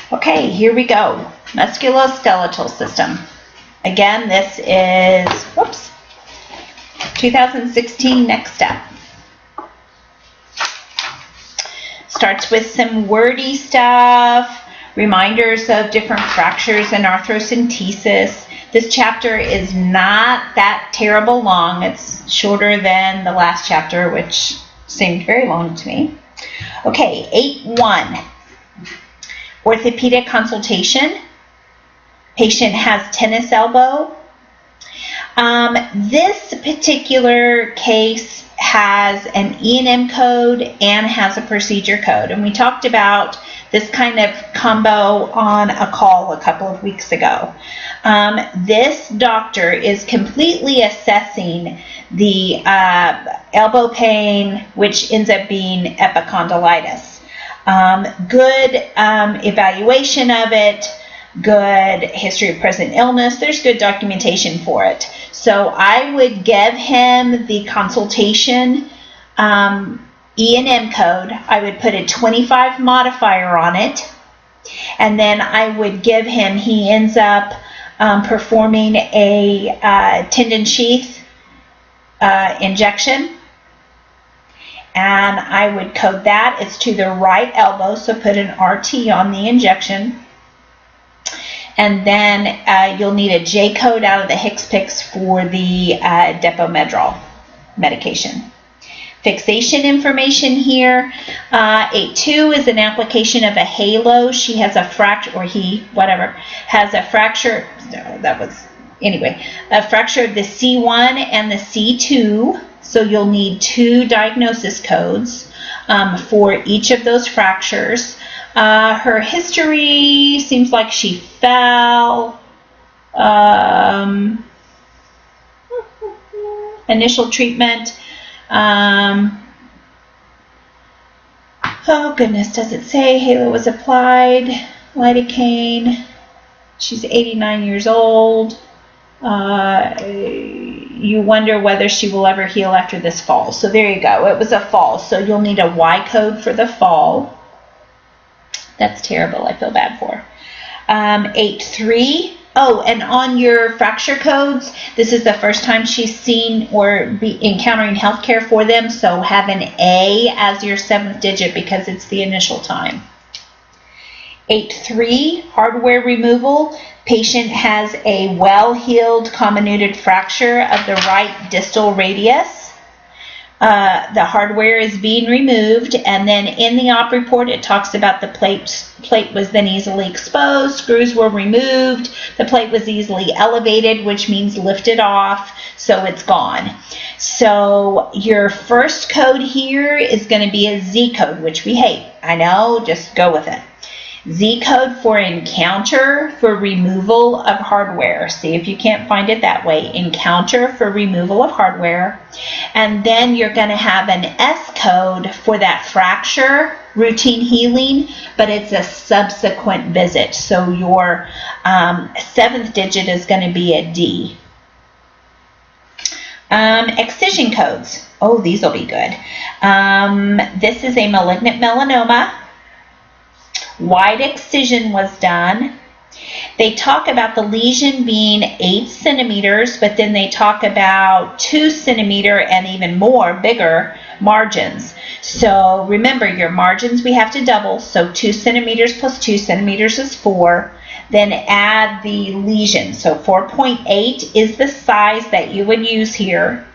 Okay, here we go. Musculoskeletal system. Again, this is, 2016 next step. Starts with some wordy stuff, reminders of different fractures and arthrocentesis. This chapter is not that terrible long. It's shorter than the last chapter, which seemed very long to me. Okay, 8.1. Orthopaedic consultation. Patient has tennis elbow. This particular case has an E&M code and has a procedure code. And we talked about this kind of combo on a call a couple of weeks ago. This doctor is completely assessing the elbow pain, which ends up being epicondylitis. Good evaluation of it, good history of present illness. There's good documentation for it. So I would give him the consultation E&M code. I would put a 25 modifier on it. And then I would give him, he ends up performing a tendon sheath injection. And I would code that. It's to the right elbow, so put an RT on the injection. And then you'll need a J code out of the HCPCS for the Depomedrol medication. Fixation information here. 8.2 is an application of a halo. She has a fracture, or he, whatever, has a fracture. A fracture of the C1 and the C2. So you'll need 2 diagnosis codes for each of those fractures. Her history seems like she fell. Initial treatment. Oh goodness, does it say halo was applied? Lidocaine. She's 89 years old. You wonder whether she will ever heal after this fall. So there you go. It was a fall. So you'll need a Y code for the fall. That's terrible. I feel bad for her. 8.3. Oh, and on your fracture codes, this is the first time she's seen or be encountering healthcare for them. So have an A as your 7th digit because it's the initial time. 8.3. Hardware removal. Patient has a well-healed comminuted fracture of the right distal radius. The hardware is being removed, and then in the op report it talks about the plate was then easily exposed, screws were removed, the plate was easily elevated, which means lifted off, so it's gone. So your first code here is going to be a Z code, which we hate. I know, just go with it. Z code for encounter for removal of hardware. See if you can't find it that way. Encounter for removal of hardware. And then you're going to have an S code for that fracture, routine healing, but it's a subsequent visit. So your 7th digit is going to be a D. Excision codes. Oh, these will be good. This is a malignant melanoma. Wide excision was done. They talk about the lesion being 8 centimeters, but then they talk about 2 centimeter and even more, bigger margins. So remember, your margins we have to double. So 2 centimeters plus 2 centimeters is 4. Then add the lesion. So 4.8 is the size that you would use here.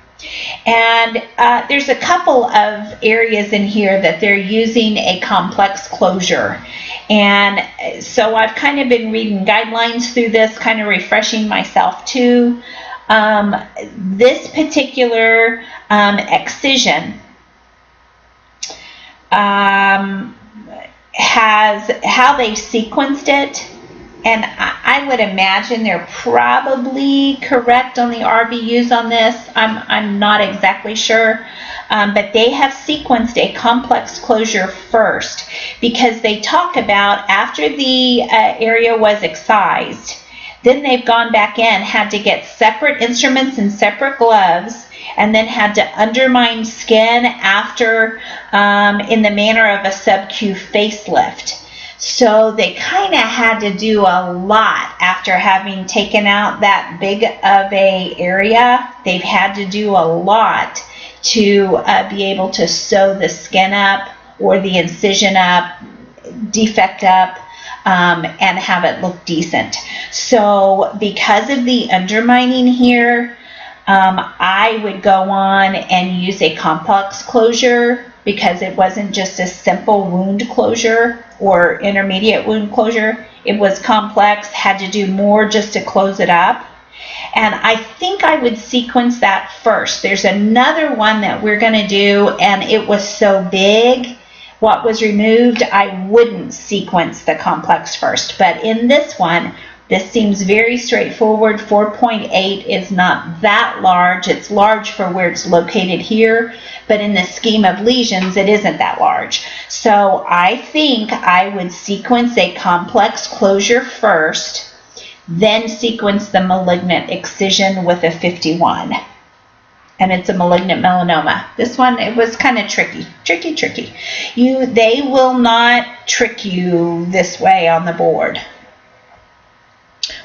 And there's a couple of areas in here that they're using a complex closure. And so I've kind of been reading guidelines through this, kind of refreshing myself too. This particular excision has how they've sequenced it. And I would imagine they're probably correct on the RVUs on this. I'm not exactly sure. But they have sequenced a complex closure first because they talk about after the area was excised, then they've gone back in, had to get separate instruments and separate gloves, and then had to undermine skin after in the manner of a sub-Q facelift. So they kind of had to do a lot after having taken out that big of a area. They've had to do a lot to be able to sew the skin up or the incision up, defect up, and have it look decent. So because of the undermining here, I would go on and use a complex closure, because it wasn't just a simple wound closure or intermediate wound closure. It was complex, had to do more just to close it up. And I think I would sequence that first. There's another one that we're going to do, and it was so big, what was removed, I wouldn't sequence the complex first. But in this one, this seems very straightforward. 4.8 is not that large. It's large for where it's located here, but in the scheme of lesions, it isn't that large. So I think I would sequence a complex closure first, then sequence the malignant excision with a 51. And it's a malignant melanoma. This one, it was kind of tricky. They will not trick you this way on the board,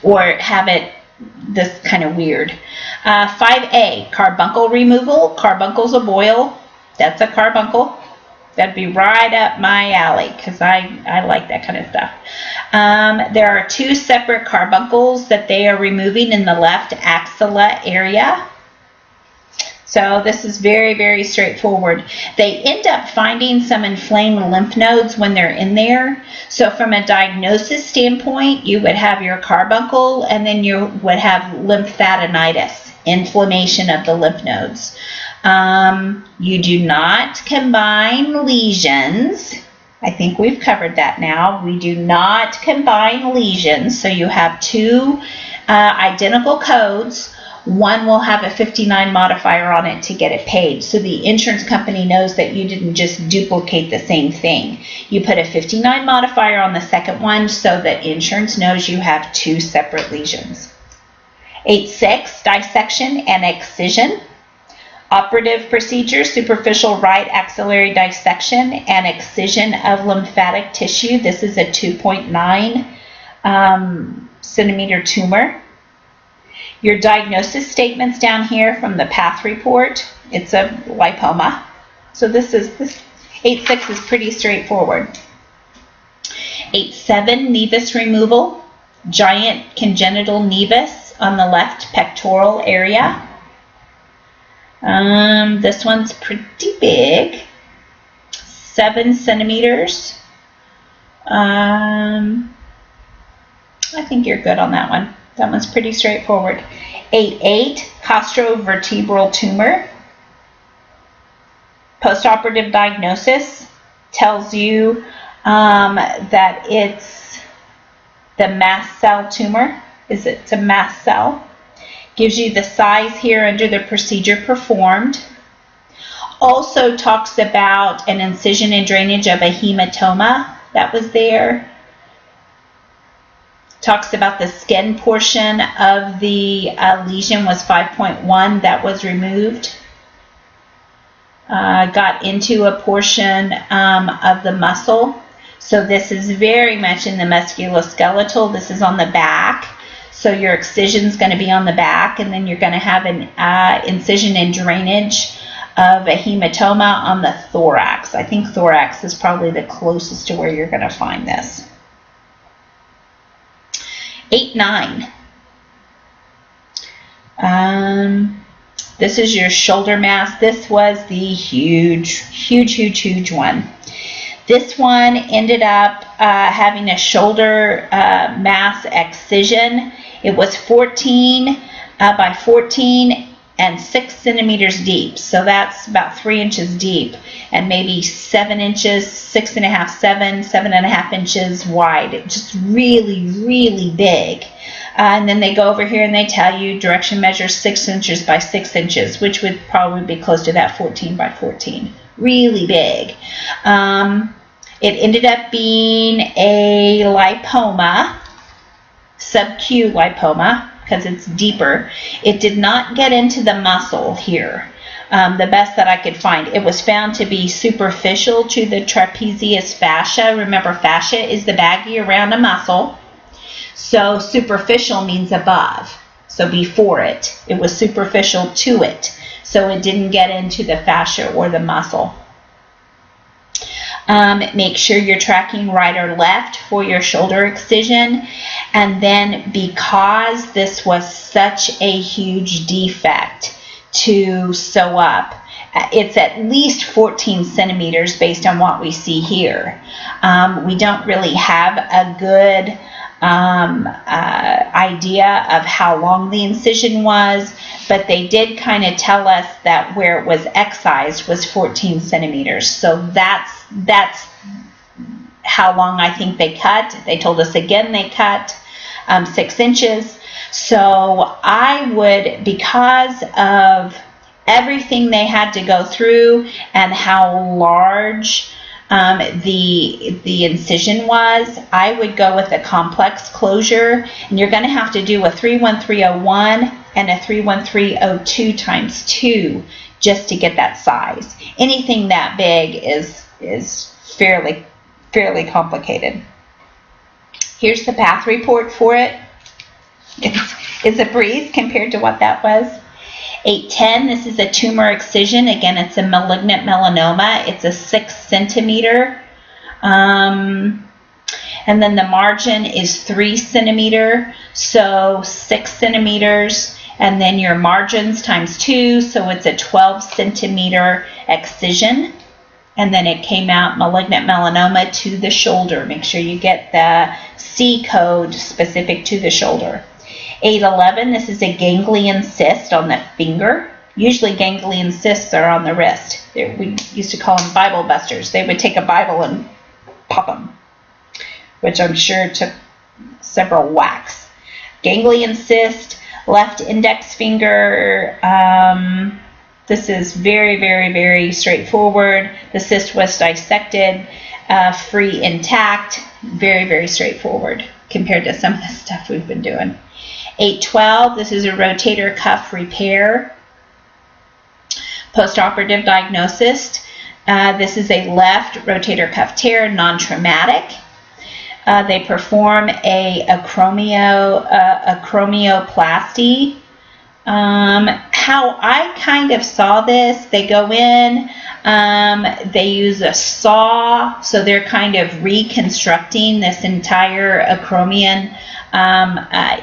or have it this kind of weird. 5A, carbuncle removal. Carbuncle's a boil. That's a carbuncle. That'd be right up my alley, because I like that kind of stuff. There are 2 separate carbuncles that they are removing in the left axilla area. So this is very, very straightforward. They end up finding some inflamed lymph nodes when they're in there. So from a diagnosis standpoint, you would have your carbuncle, and then you would have lymphadenitis, inflammation of the lymph nodes. You do not combine lesions. I think we've covered that now. We do not combine lesions. So you have 2 identical codes. One will have a 59 modifier on it to get it paid. So the insurance company knows that you didn't just duplicate the same thing. You put a 59 modifier on the second one so that insurance knows you have 2 separate lesions. 8.6, dissection and excision. Operative procedure, superficial right axillary dissection and excision of lymphatic tissue. This is a 2.9 centimeter tumor. Your diagnosis statements down here from the path report, it's a lipoma. So this 8.6 is pretty straightforward. 8.7, nevus removal, giant congenital nevus on the left pectoral area. This one's pretty big, 7 centimeters. I think you're good on that one. That one's pretty straightforward. 8.8, costrovertebral tumor. Postoperative diagnosis tells you that it's the mast cell tumor. It's a mast cell. Gives you the size here under the procedure performed. Also talks about an incision and drainage of a hematoma that was there. Talks about the skin portion of the lesion was 5.1 that was removed. Got into a portion of the muscle. So this is very much in the musculoskeletal. This is on the back. So your excision is going to be on the back, and then you're going to have an incision and drainage of a hematoma on the thorax. I think thorax is probably the closest to where you're going to find this. 8.9. This is your shoulder mass. This was the huge one. This one ended up having a shoulder mass excision. It was 14 by 14 and 6 centimeters deep. So that's about 3 inches deep and maybe 7 inches, 6.5, 7.5 inches wide. It just really big. And then they go over here and they tell you direction measure 6 inches by 6 inches, which would probably be close to that 14 by 14. Really big. It ended up being a lipoma, sub-Q lipoma, because it's deeper. It did not get into the muscle here. the best that I could find. It was found to be superficial to the trapezius fascia. Remember, fascia is the baggie around a muscle. So superficial means above. So before it, it was superficial to it. So it didn't get into the fascia or the muscle. Make sure you're tracking right or left for your shoulder excision. And then, because this was such a huge defect to sew up, it's at least 14 centimeters based on what we see here. We don't really have a good idea of how long the incision was, but they did kind of tell us that where it was excised was 14 centimeters. So that's how long I think they cut. They told us again they cut 6 inches. So I would, because of everything they had to go through and how large the incision was, I would go with a complex closure, and you're going to have to do a 31301 and a 31302 times 2 just to get that size. Anything that big is fairly complicated. Here's the path report for it. It's a breeze compared to what that was. 810, this is a tumor excision. Again, it's a malignant melanoma. It's a 6 centimeter. And then the margin is 3 centimeter. So 6 centimeters. And then your margins times 2. So it's a 12 centimeter excision. And then it came out malignant melanoma to the shoulder. Make sure you get the C code specific to the shoulder. 811, this is a ganglion cyst on the finger. Usually ganglion cysts are on the wrist. We used to call them Bible busters. They would take a Bible and pop them, which I'm sure took several whacks. Ganglion cyst, left index finger. This is very straightforward. The cyst was dissected, free intact. Very straightforward compared to some of the stuff we've been doing. 812, this is a rotator cuff repair. Postoperative diagnosis. This is a left rotator cuff tear, non-traumatic. They perform a acromioplasty. How I kind of saw this, they go in, they use a saw, so they're kind of reconstructing this entire acromion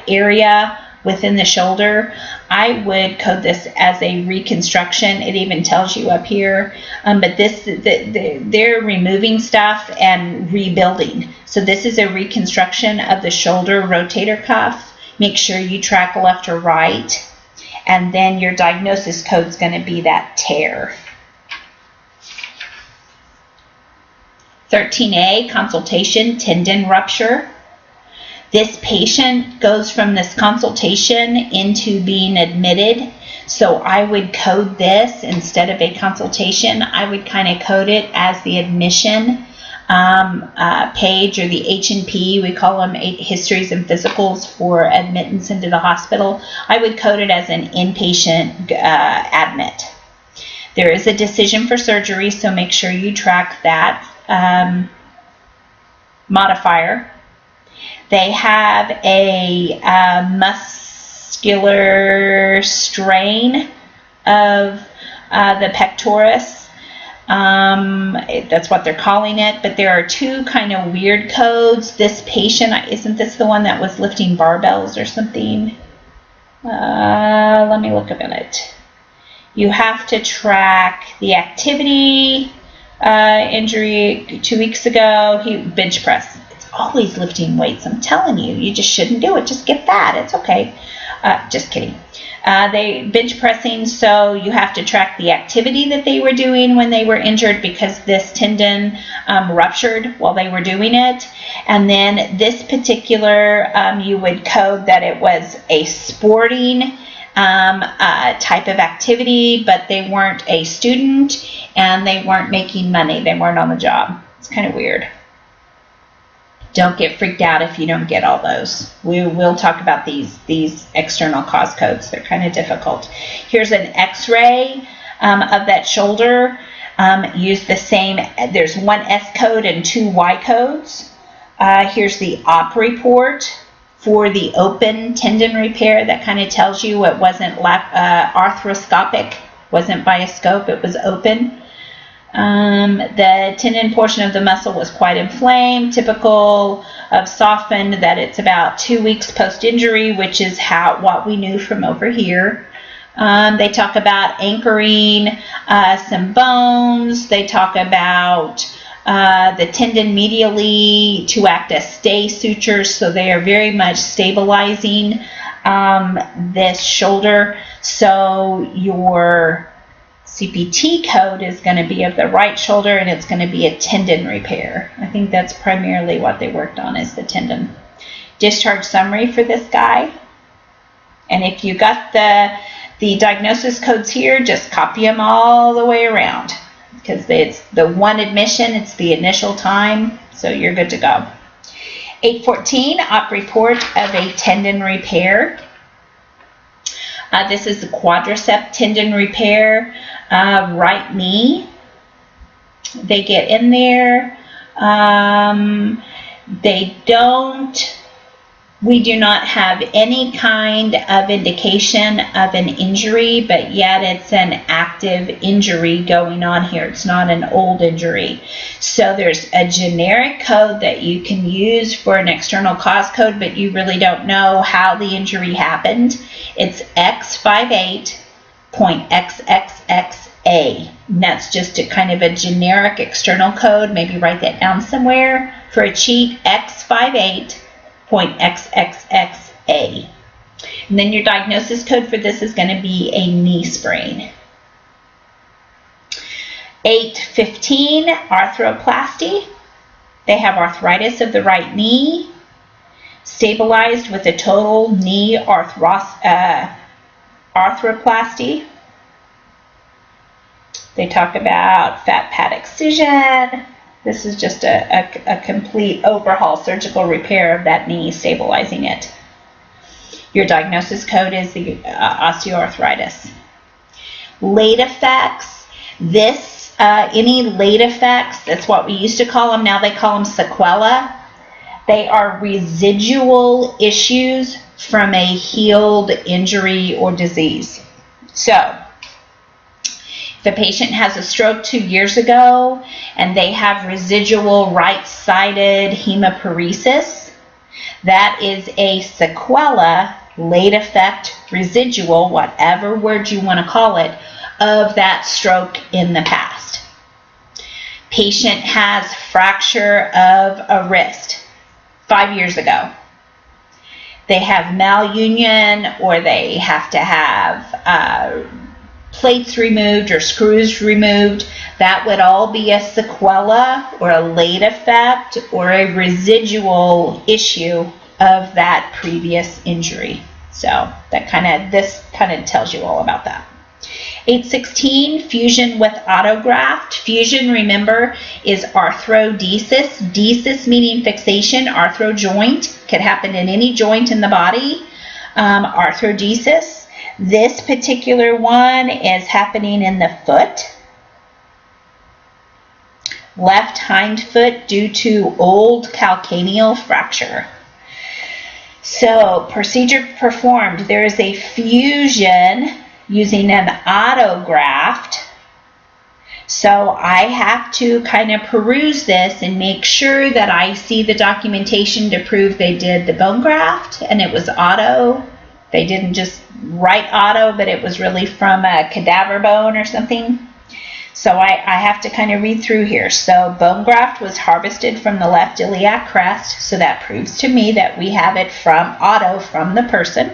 area within the shoulder. I would code this as a reconstruction. It even tells you up here, but they're removing stuff and rebuilding. So this is a reconstruction of the shoulder rotator cuff. Make sure you track left or right, and then your diagnosis code is going to be that tear. 13A, consultation, tendon rupture. This patient goes from this consultation into being admitted. So I would code this instead of a consultation. I would kind of code it as the admission page, or the H&P. We call them histories and physicals for admittance into the hospital. I would code it as an inpatient admit. There is a decision for surgery, so make sure you track that modifier. They have a muscular strain of the pectoris. That's what they're calling it, but there are two kind of weird codes. This patient, isn't this the one that was lifting barbells or something? Let me look a minute. You have to track the activity injury 2 weeks ago. He bench press. It's always lifting weights. I'm telling you, you just shouldn't do it. Just get that. It's okay. Just kidding. They bench pressing, so you have to track the activity that they were doing when they were injured, because this tendon ruptured while they were doing it. And then this particular, you would code that it was a sporting type of activity, but they weren't a student and they weren't making money. They weren't on the job. It's kind of weird. Don't get freaked out if you don't get all those. We will talk about these external cause codes. They're kind of difficult. Here's an X-ray of that shoulder. Use the same, there's one S code and two Y codes. Here's the op report for the open tendon repair. That kind of tells you it wasn't arthroscopic, wasn't by a scope, it was open. The tendon portion of the muscle was quite inflamed, typical of softened, that it's about 2 weeks post-injury, which is what we knew from over here. They talk about anchoring some bones. They talk about the tendon medially to act as stay sutures, so they are very much stabilizing this shoulder. So your CPT code is going to be of the right shoulder, and it's going to be a tendon repair. I think that's primarily what they worked on, is the tendon. Discharge summary for this guy. And if you got the diagnosis codes here, just copy them all the way around, because it's the one admission, it's the initial time, so you're good to go. 814, op report of a tendon repair. This is the quadricep tendon repair, right knee. They get in there. We do not have any kind of indication of an injury, but yet it's an active injury going on here. It's not an old injury. So there's a generic code that you can use for an external cause code, but you really don't know how the injury happened. It's X58.XXXA. And that's just a kind of a generic external code. Maybe write that down somewhere for a cheat. X58.XXXA. And then your diagnosis code for this is going to be a knee sprain. 815, arthroplasty. They have arthritis of the right knee, stabilized with a total knee arthroplasty. They talk about fat pad excision. This is just a complete overhaul, surgical repair of that knee, stabilizing it. Your diagnosis code is the osteoarthritis. Late effects. Any late effects, that's what we used to call them. Now they call them sequela. They are residual issues from a healed injury or disease. So, if a patient has a stroke 2 years ago and they have residual right-sided hemiparesis, that is a sequela, late effect, residual, whatever word you want to call it, of that stroke in the past. Patient has fracture of a wrist 5 years ago. They have malunion, or they have to have plates removed or screws removed. That would all be a sequela or a late effect or a residual issue of that previous injury. So this kind of tells you all about that. 816, fusion with autograft. Fusion, remember, is arthrodesis. Desis meaning fixation, arthro joint. Could happen in any joint in the body. Arthrodesis. This particular one is happening in the foot. Left hind foot due to old calcaneal fracture. So, procedure performed. There is a fusion using an autograft. So I have to kind of peruse this and make sure that I see the documentation to prove they did the bone graft and it was auto. They didn't just write auto, but it was really from a cadaver bone or something. So I have to kind of read through here. So bone graft was harvested from the left iliac crest. So that proves to me that we have it from auto, from the person.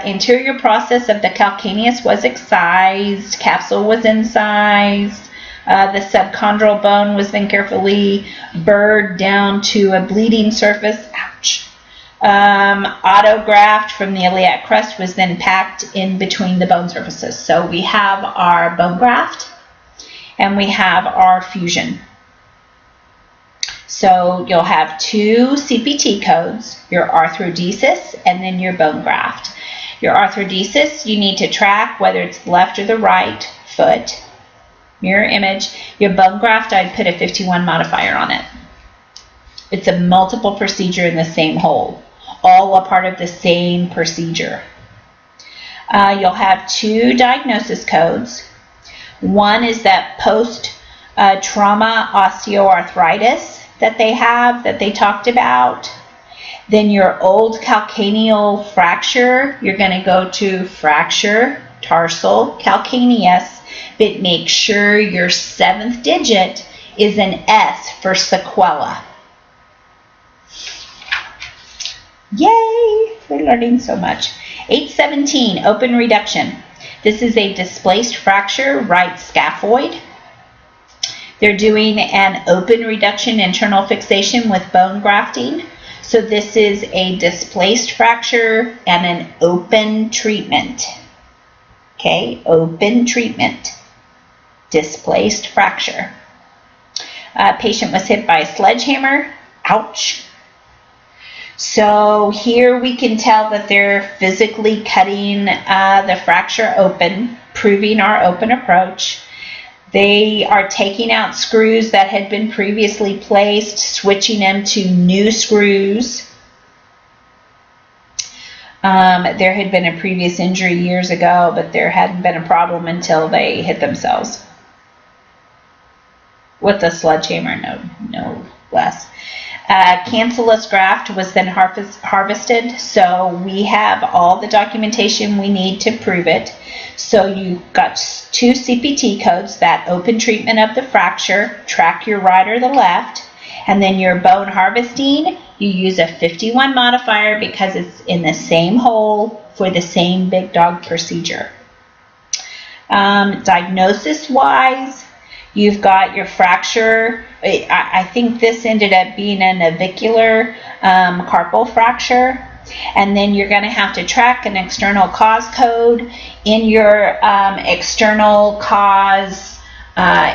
Interior process of the calcaneus was excised. Capsule was incised. The subchondral bone was then carefully burred down to a bleeding surface. Ouch. Autograft from the iliac crest was then packed in between the bone surfaces. So we have our bone graft and we have our fusion. So you'll have two CPT codes, your arthrodesis and then your bone graft. Your arthrodesis, you need to track whether it's the left or the right foot. Mirror image. Your bone graft, I'd put a 51 modifier on it. It's a multiple procedure in the same hole, all a part of the same procedure. You'll have 2 diagnosis codes. One is that post-trauma osteoarthritis that they talked about. Then your old calcaneal fracture, you're going to go to fracture tarsal calcaneus, but make sure your 7th digit is an S for sequela. Yay! We're learning so much. 817, open reduction. This is a displaced fracture, right scaphoid. They're doing an open reduction internal fixation with bone grafting. So this is a displaced fracture and an open treatment. Okay, open treatment. Displaced fracture. Patient was hit by a sledgehammer. Ouch. So here we can tell that they're physically cutting the fracture open, proving our open approach. They are taking out screws that had been previously placed, switching them to new screws. There had been a previous injury years ago, but there hadn't been a problem until they hit themselves. With the sledgehammer, no less. Cancellous graft was then harvested, so we have all the documentation we need to prove it. So you got 2 CPT codes, that open treatment of the fracture, track your right or the left, and then your bone harvesting, you use a 51 modifier because it's in the same hole for the same big dog procedure. Diagnosis-wise, you've got your fracture. I think this ended up being a navicular carpal fracture. And then you're going to have to track an external cause code. In your external cause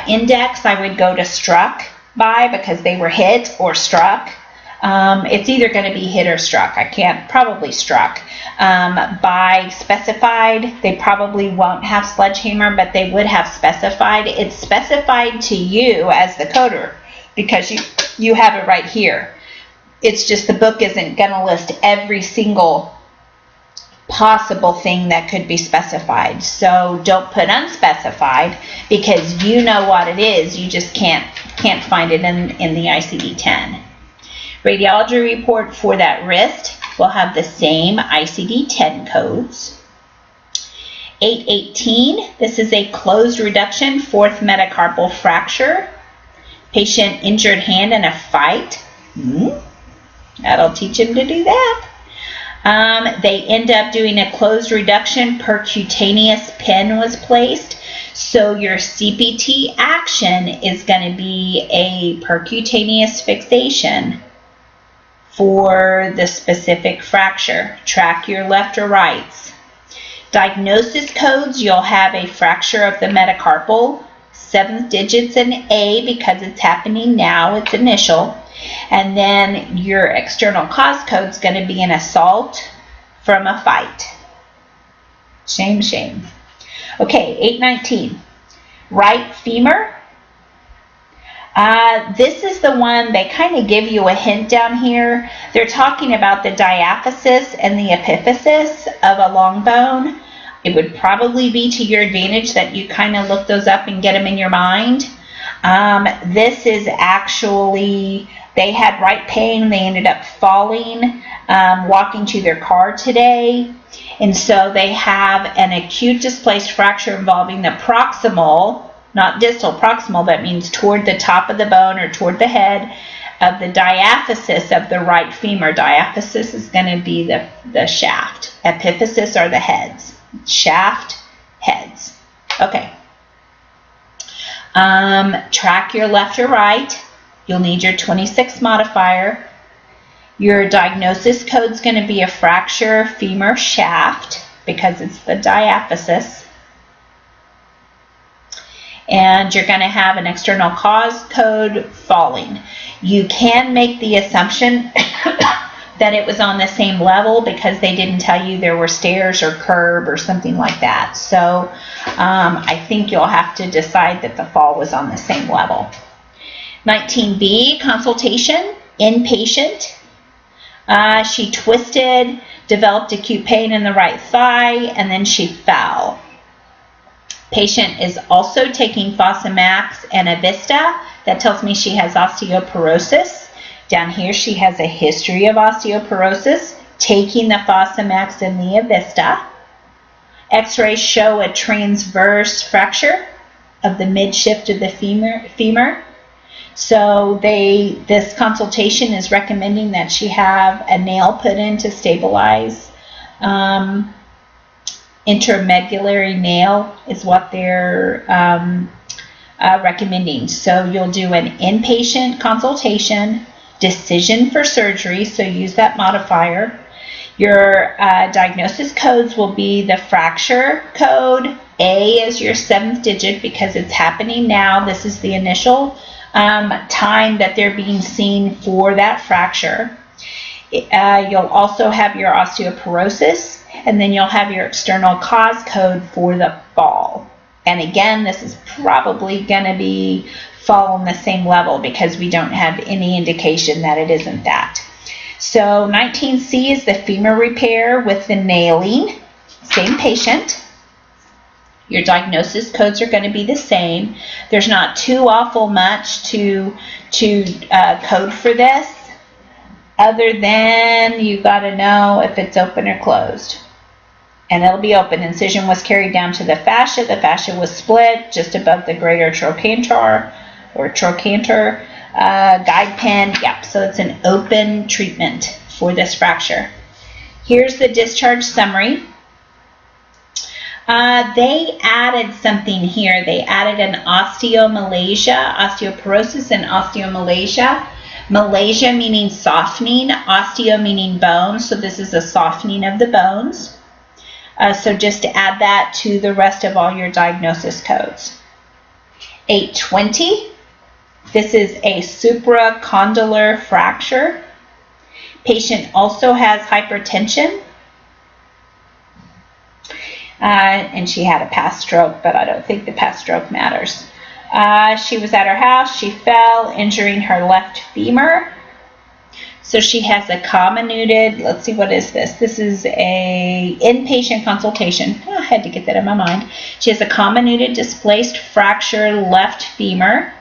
index, I would go to struck by because they were hit or struck. It's either going to be hit or struck. Probably struck. By specified, they probably won't have sledgehammer, but they would have specified. It's specified to you as the coder because you have it right here. It's just the book isn't going to list every single possible thing that could be specified. So don't put unspecified because you know what it is. You just can't find it in the ICD-10. Radiology report for that wrist will have the same ICD-10 codes. 818, this is a closed reduction, 4th metacarpal fracture. Patient injured hand in a fight. That'll teach him to do that. They end up doing a closed reduction, percutaneous pin was placed. So your CPT action is going to be a percutaneous fixation for the specific fracture. Track your left or rights. Diagnosis codes, you'll have a fracture of the metacarpal, 7th digit's an A because it's happening now, it's initial. And then your external cause code is going to be an assault from a fight. Shame, shame. Okay, 819. Right femur. This is the one, they kind of give you a hint down here. They're talking about the diaphysis and the epiphysis of a long bone. It would probably be to your advantage that you kind of look those up and get them in your mind. This is actually, they had right pain. They ended up falling, walking to their car today. And so they have an acute displaced fracture involving the proximal, not distal, proximal, that means toward the top of the bone or toward the head of the diaphysis of the right femur. Diaphysis is going to be the shaft. Epiphysis are the heads. Shaft, heads. Okay. Track your left or right. You'll need your 26 modifier. Your diagnosis code is going to be a fracture femur shaft because it's the diaphysis. And you're going to have an external cause code falling. You can make the assumption that it was on the same level because they didn't tell you there were stairs or curb or something like that. So I think you'll have to decide that the fall was on the same level. 19B, consultation, inpatient. She twisted, developed acute pain in the right thigh, and then she fell. Patient is also taking Fosamax and Avista. That tells me she has osteoporosis. Down here she has a history of osteoporosis, taking the Fosamax and the Avista. X-rays show a transverse fracture of the midshift of the femur. So this consultation is recommending that she have a nail put in to stabilize. Intramedullary nail is what they're recommending. So you'll do an inpatient consultation, decision for surgery, so use that modifier. Your diagnosis codes will be the fracture code. A is your 7th digit because it's happening now. This is the initial time that they're being seen for that fracture. You'll also have your osteoporosis, and then you'll have your external cause code for the fall. And again, this is probably going to be fall on the same level because we don't have any indication that it isn't that. So 19C is the femur repair with the nailing, same patient. Your diagnosis codes are going to be the same. There's not too awful much to code for this, other than you got to know if it's open or closed. And it'll be open. Incision was carried down to the fascia. The fascia was split just above the greater trochanter or trochanter. Guide pin. Yep. So it's an open treatment for this fracture. Here's the discharge summary. They added something here. They added an osteomalacia, osteoporosis and osteomalacia. Malacia meaning softening, osteo meaning bone, so this is a softening of the bones. So just to add that to the rest of all your diagnosis codes. 820, this is a supracondylar fracture. Patient also has hypertension. And she had a past stroke, but I don't think the past stroke matters. She was at her house. She fell, injuring her left femur. So she has a comminuted, let's see, what is this? This is a inpatient consultation. Oh, I had to get that in my mind. She has a comminuted displaced fracture left femur.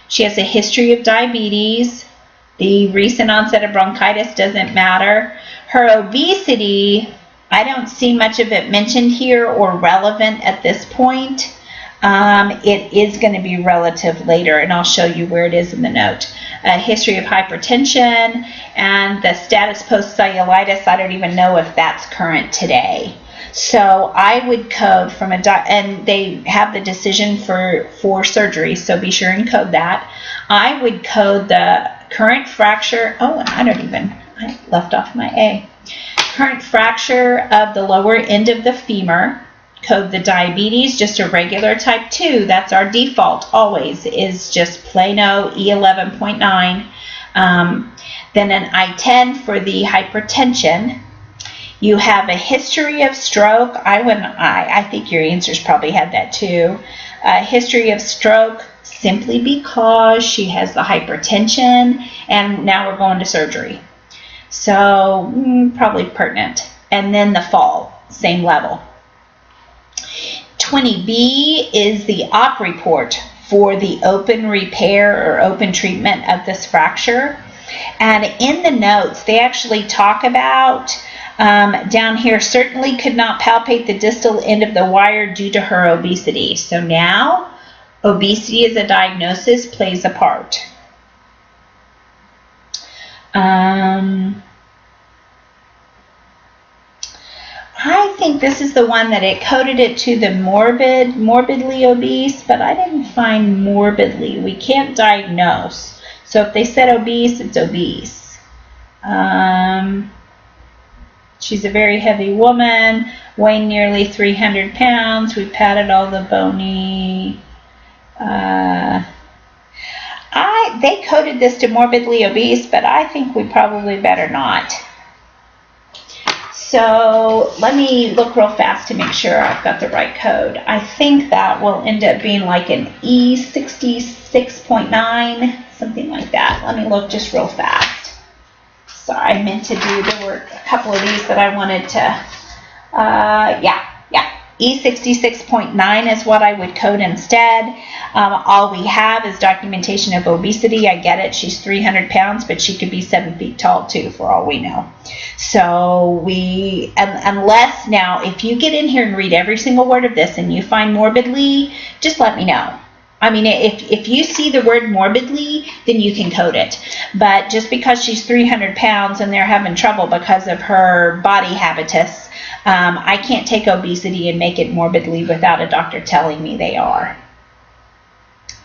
She has a history of diabetes. The recent onset of bronchitis doesn't matter. Her obesity, I don't see much of it mentioned here or relevant at this point. It is going to be relative later, and I'll show you where it is in the note. A history of hypertension and the status post-cellulitis, I don't even know if that's current today. So I would code from and they have the decision for surgery, so be sure and code that. I would code the current fracture. Oh, I left off my A. Current fracture of the lower end of the femur. Code the diabetes, just a regular type 2. That's our default always, is just plain-o E11.9. Then an I-10 for the hypertension. You have a history of stroke. I think your answers probably had that too. History of stroke simply because she has the hypertension, and now we're going to surgery. So probably pertinent. And then the fall, same level. 20B is the op report for the open repair or open treatment of this fracture. And in the notes, they actually talk about down here, certainly could not palpate the distal end of the wire due to her obesity. So now, obesity as a diagnosis plays a part. I think this is the one that it coded it to the morbidly obese, but I didn't find morbidly. We can't diagnose. So if they said obese, it's obese. She's a very heavy woman, weighing nearly 300 pounds. We patted all the bony. they coded this to morbidly obese, but I think we probably better not. So let me look real fast to make sure I've got the right code. I think that will end up being like an E66.9, something like that. Let me look just real fast. Sorry, I meant to do, there were a couple of these that I wanted to, yeah. E66.9 is what I would code instead. All we have is documentation of obesity. I get it. She's 300 pounds, but she could be 7 feet tall too, for all we know. So unless now, if you get in here and read every single word of this and you find morbidly, just let me know. I mean, if you see the word morbidly, then you can code it. But just because she's 300 pounds and they're having trouble because of her body habitus, I can't take obesity and make it morbidly without a doctor telling me they are.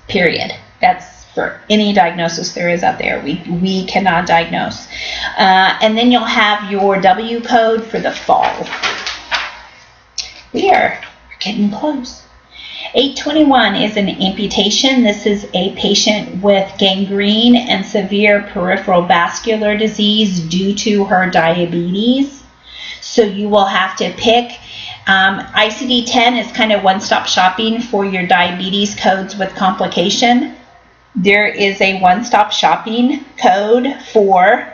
Period. That's for any diagnosis there is out there. We cannot diagnose. And then you'll have your W code for the fall. We're getting close. 821 is an amputation. This is a patient with gangrene and severe peripheral vascular disease due to her diabetes. So you will have to pick. ICD-10 is kind of one-stop shopping for your diabetes codes with complication. There is a one-stop shopping code for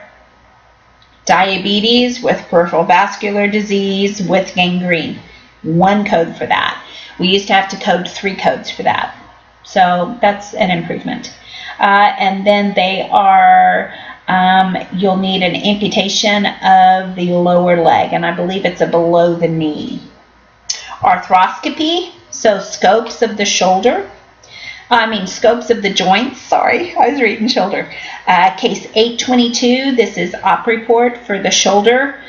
diabetes with peripheral vascular disease with gangrene. One code for that. We used to have to code 3 codes for that. So that's an improvement. And then they are, you'll need an amputation of the lower leg, and I believe it's a below the knee. Arthroscopy, so scopes of the shoulder. Scopes of the joints, sorry, I was reading shoulder. Case 822, this is op report for the shoulder.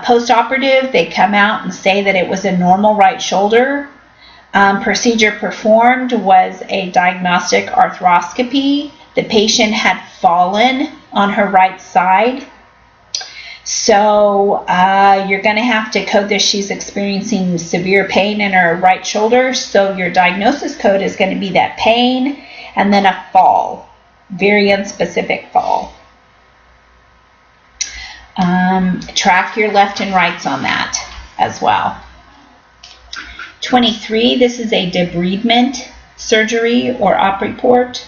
Post-operative, they come out and say that it was a normal right shoulder. Procedure performed was a diagnostic arthroscopy. The patient had fallen on her right side. So you're going to have to code this. She's experiencing severe pain in her right shoulder. So your diagnosis code is going to be that pain and then a fall. Very unspecific fall. Track your left and rights on that as well. 23, this is a debridement surgery or op report.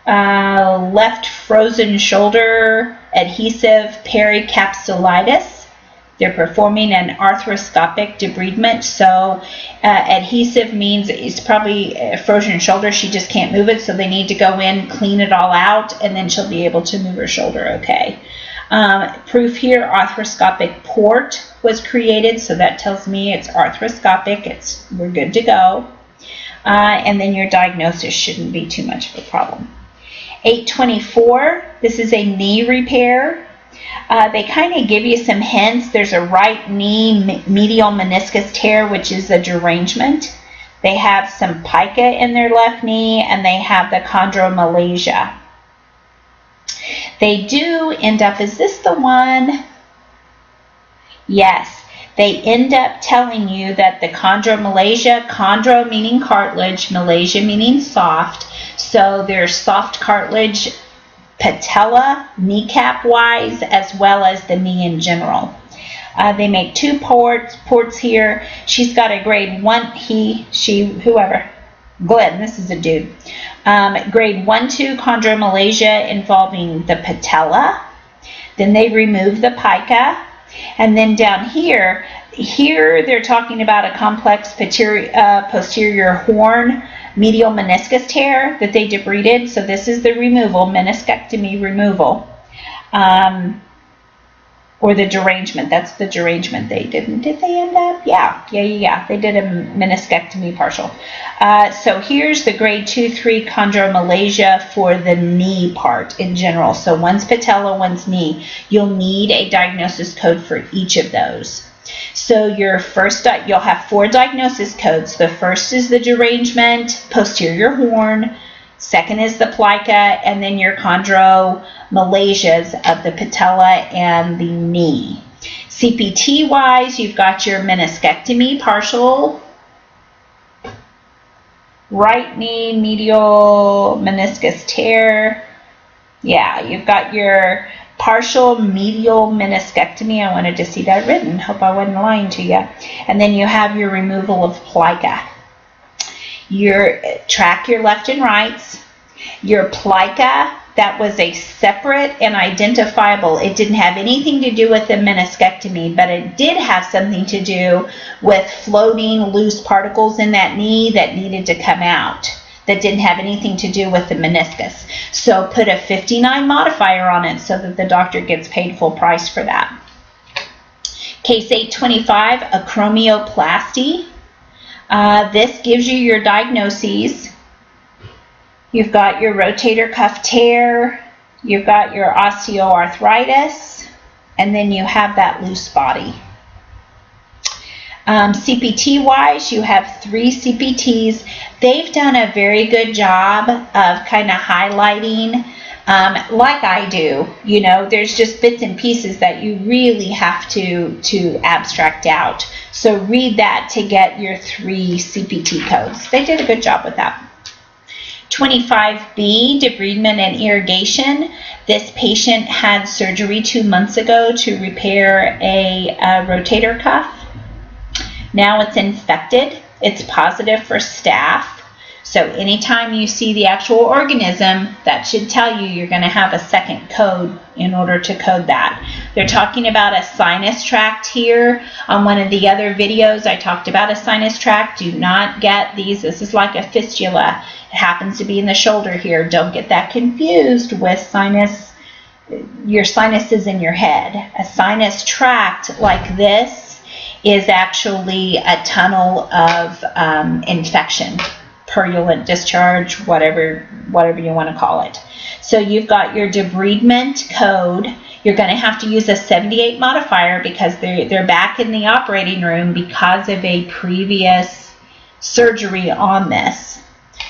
Left frozen shoulder adhesive pericapsulitis. They're performing an arthroscopic debridement. So adhesive means it's probably a frozen shoulder. She just can't move it. So they need to go in, clean it all out, and then she'll be able to move her shoulder okay. Proof here, arthroscopic port was created. So that tells me it's arthroscopic. We're good to go. And then your diagnosis shouldn't be too much of a problem. 824, this is a knee repair. They kind of give you some hints. There's a right knee medial meniscus tear, which is a derangement. They have some pica in their left knee, and they have the chondromalacia. They do end up, is this the one? Yes. They end up telling you that the chondromalacia, chondro meaning cartilage, malacia meaning soft. So there's soft cartilage, patella, kneecap-wise, as well as the knee in general. They make 2 ports here. She's got a grade 1, he, she, whoever. Glenn, this is a dude. Grade 1-2 chondromalacia involving the patella. Then they remove the pica. And then down here they're talking about a complex posterior horn medial meniscus tear that they debrided. So this is the removal, meniscectomy removal. Or the derangement. That's the derangement they did. Did they end up? Yeah. They did a meniscectomy partial. So here's the grade 2-3 chondromalacia for the knee part in general. So one's patella, one's knee. You'll need a diagnosis code for each of those. So your first, you'll have 4 diagnosis codes. The first is the derangement, posterior horn. Second is the plica, and then your chondromalasias of the patella and the knee. CPT-wise, you've got your meniscectomy partial, right knee medial meniscus tear, Yeah, you've got your partial medial meniscectomy. I wanted to see that written. Hope I wasn't lying to you. And then you have your removal of plica. Track your left and rights. Your plica, that was a separate and identifiable. It didn't have anything to do with the meniscectomy, but it did have something to do with floating loose particles in that knee that needed to come out. That didn't have anything to do with the meniscus. So put a 59 modifier on it so that the doctor gets paid full price for that. Case 825, acromioplasty. This gives you your diagnoses. You've got your rotator cuff tear, you've got your osteoarthritis, and then you have that loose body. CPT-wise, you have 3 CPTs. They've done a very good job of kind of highlighting, like I do. You know, there's just bits and pieces that you really have to abstract out. So read that to get your 3 CPT codes. They did a good job with that. 25B, debridement and irrigation. This patient had surgery 2 months ago to repair a rotator cuff. Now it's infected. It's positive for staph. So anytime you see the actual organism, that should tell you you're going to have a second code in order to code that. They're talking about a sinus tract here. On one of the other videos, I talked about a sinus tract. Do not get these. This is like a fistula. It happens to be in the shoulder here. Don't get that confused with sinus, your sinuses in your head. A sinus tract like this is actually a tunnel of infection, purulent discharge, whatever you want to call it. So you've got your debridement code. You're going to have to use a 78 modifier because they're back in the operating room because of a previous surgery on this.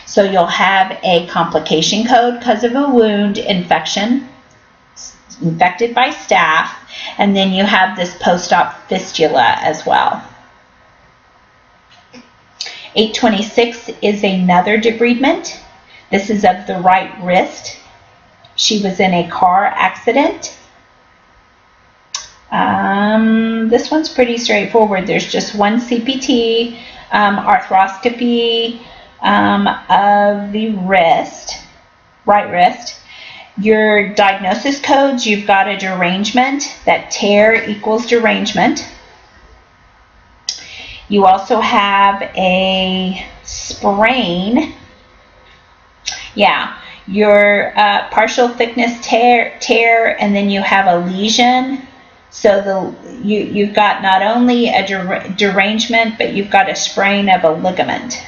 So you'll have a complication code because of a wound infection, infected by staph, and then you have this post-op fistula as well. 826 is another debridement. This is of the right wrist. She was in a car accident. This one's pretty straightforward. There's just one CPT, arthroscopy of the wrist, right wrist. Your diagnosis codes, you've got a derangement. That tear equals derangement. You also have a sprain. Yeah, your partial thickness tear, and then you have a lesion. So you've got not only a derangement, but you've got a sprain of a ligament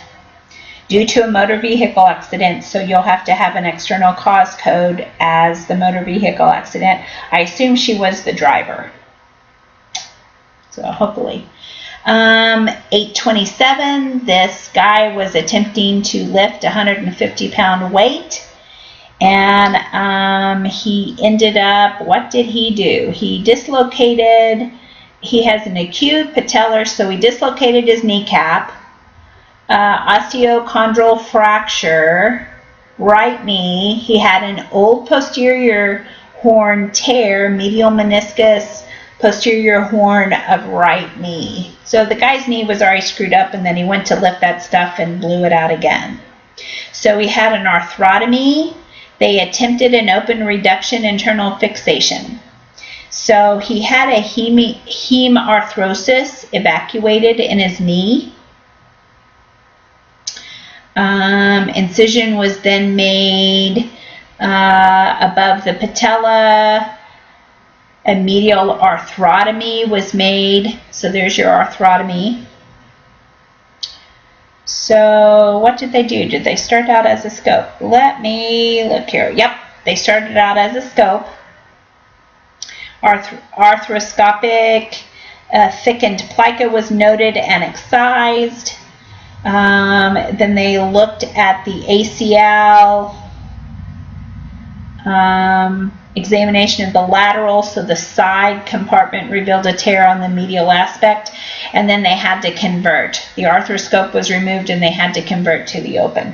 due to a motor vehicle accident. So you'll have to have an external cause code as the motor vehicle accident. I assume she was the driver. So hopefully. 827, this guy was attempting to lift 150-pound weight, and he ended up, what did he do? He dislocated, he has an acute patellar, so he dislocated his kneecap, osteochondral fracture, right knee. He had an old posterior horn tear, medial meniscus, posterior horn of right knee. So the guy's knee was already screwed up, and then he went to lift that stuff and blew it out again. So he had an arthrotomy. They attempted an open reduction internal fixation. So he had a hemarthrosis evacuated in his knee. Incision was then made above the patella. A medial arthrotomy was made. So there's your arthrotomy. So what did they do? Did they start out as a scope? Let me look here. Yep, they started out as a scope. Arthroscopic thickened plica was noted and excised. Then they looked at the ACL. Examination of the lateral, so the side compartment revealed a tear on the medial aspect, and then they had to convert. The arthroscope was removed and they had to convert to the open.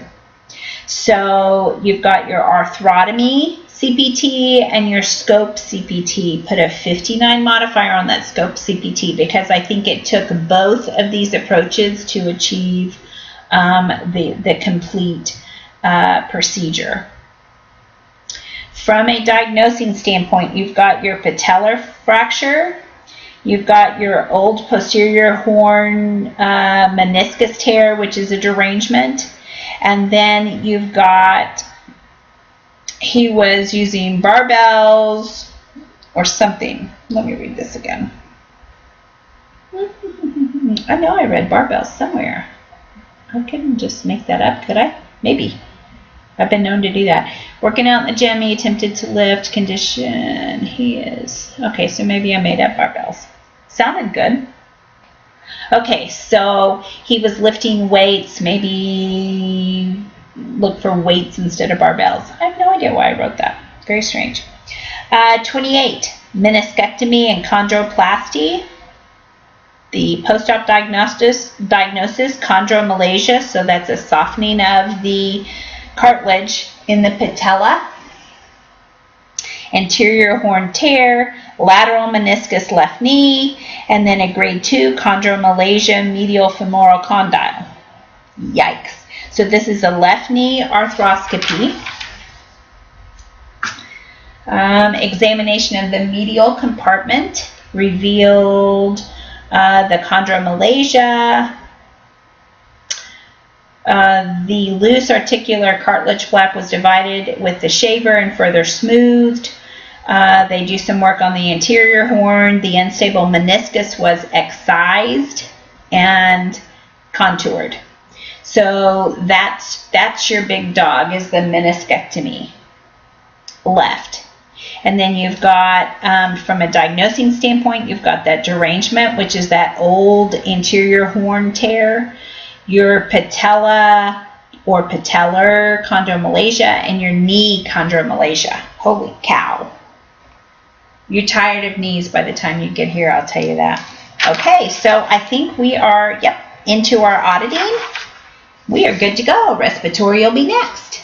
So you've got your arthrotomy, CPT and your scope CPT. Put a 59 modifier on that scope CPT because I think it took both of these approaches to achieve the complete procedure. From a diagnosing standpoint, you've got your patellar fracture, you've got your old posterior horn meniscus tear, which is a derangement, and then you've got, he was using barbells or something. Let me read this again. I know I read barbells somewhere. I couldn't just make that up, could I? Maybe. I've been known to do that. Working out in the gym, he attempted to lift condition. He is. Okay, so maybe I made up barbells. Sounded good. Okay, so he was lifting weights. Maybe look for weights instead of barbells. I have no idea why I wrote that. Very strange. 28, meniscectomy and chondroplasty. The post-op diagnosis, chondromalacia, so that's a softening of the cartilage in the patella. Anterior horn tear, lateral meniscus left knee, and then a grade 2 chondromalacia medial femoral condyle. Yikes. So this is a left knee arthroscopy. Examination of the medial compartment revealed the chondromalacia. The loose articular cartilage flap was divided with the shaver and further smoothed. They do some work on the anterior horn. The unstable meniscus was excised and contoured. So that's your big dog, is the meniscectomy left. And then you've got, from a diagnosing standpoint, you've got that derangement, which is that old anterior horn tear, your patella or patellar chondromalacia, and your knee chondromalacia. Holy cow. You're tired of knees by the time you get here, I'll tell you that. Okay, so I think we are, into our auditing. We are good to go. Respiratory will be next.